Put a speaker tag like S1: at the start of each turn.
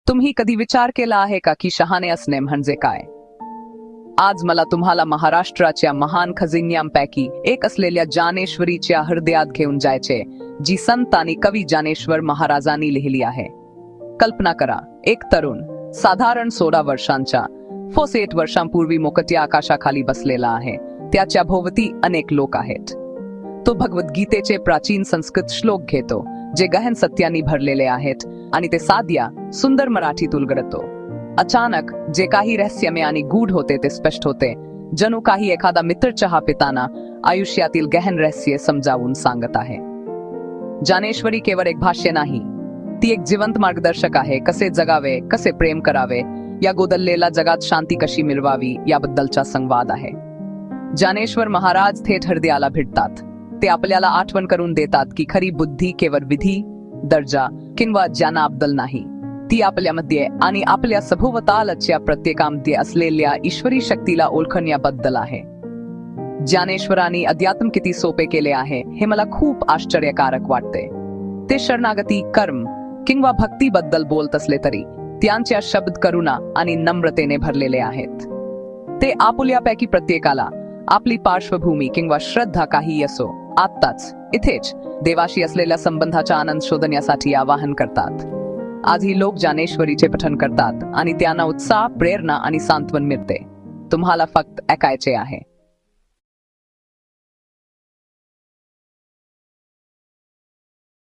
S1: तुम्ही कधी विचार केला आहे का की शहाणे असणे म्हणजे काय? आज मला तुम्हाला महाराष्ट्राच्या महान खजिन्यांपैकी एक असलेल्या ज्ञानेश्वरीच्या हृदयात घेऊन जायचे, जी संत आणि कवी ज्ञानेश्वर महाराजांनी लिहिली आहे. कल्पना करा, एक तरुण साधारण 16 वर्षांचा 48 वर्षांपूर्वी मोकट्या आकाशाखाली बसलेला आहे. त्याच्या भोवती अनेक लोक आहेत. तो भगवद्गीतेचे प्राचीन संस्कृत श्लोक घेतो, जे गहन सत्यांनी भरलेले आहेत, आणि ते साध्या सुंदर मराठीत उलगडतो. अचानक जे काही रहस्यमय आणि गूढ होते ते स्पष्ट होते, जणू काही एखादा मित्र चहा पिताना आयुष्यातील गहन रहस्य समजावून सांगत आहे. ज्ञानेश्वरी केवळ एक भाष्य नाही, ती एक जिवंत मार्गदर्शक आहे. कसे जगावे, कसे प्रेम करावे, या गोदललेल्या जगात शांती कशी मिळवावी याबद्दलचा संवाद आहे. ज्ञानेश्वर महाराज थेट हृदयाला भिडतात. ते आपल्याला आठवण करून देतात की खरी बुद्धी केवळ विधी, दर्जा किंवा ज्ञानाबद्दल नाही, ती आपल्यामध्ये आणि आपल्या सभोवतालच्या प्रत्येकामध्ये असलेल्या ईश्वरी शक्तीला ओळखण्याबद्दल आहे. ज्ञानेश्वरांनी अध्यात्म किती सोपे केले आहे हे मला खूप आश्चर्यकारक वाटते. ते शरणागती, कर्म किंवा भक्तीबद्दल बोलत असले तरी त्यांच्या शब्द करुणा आणि नम्रतेने भरलेले आहेत. ते आपुल्यापैकी प्रत्येकाला आपली पार्श्वभूमी किंवा श्रद्धा काही असो, आत्ताच इथेच देवाशी असलेल्या संबंधाचा आनंद शोधण्यासाठी आवाहन करतात. आजही लोक ज्ञानेश्वरीचे पठण करतात आणि त्यांना उत्साह, प्रेरणा आणि सांत्वन मिळते. तुम्हाला फक्त ऐकायचे आहे.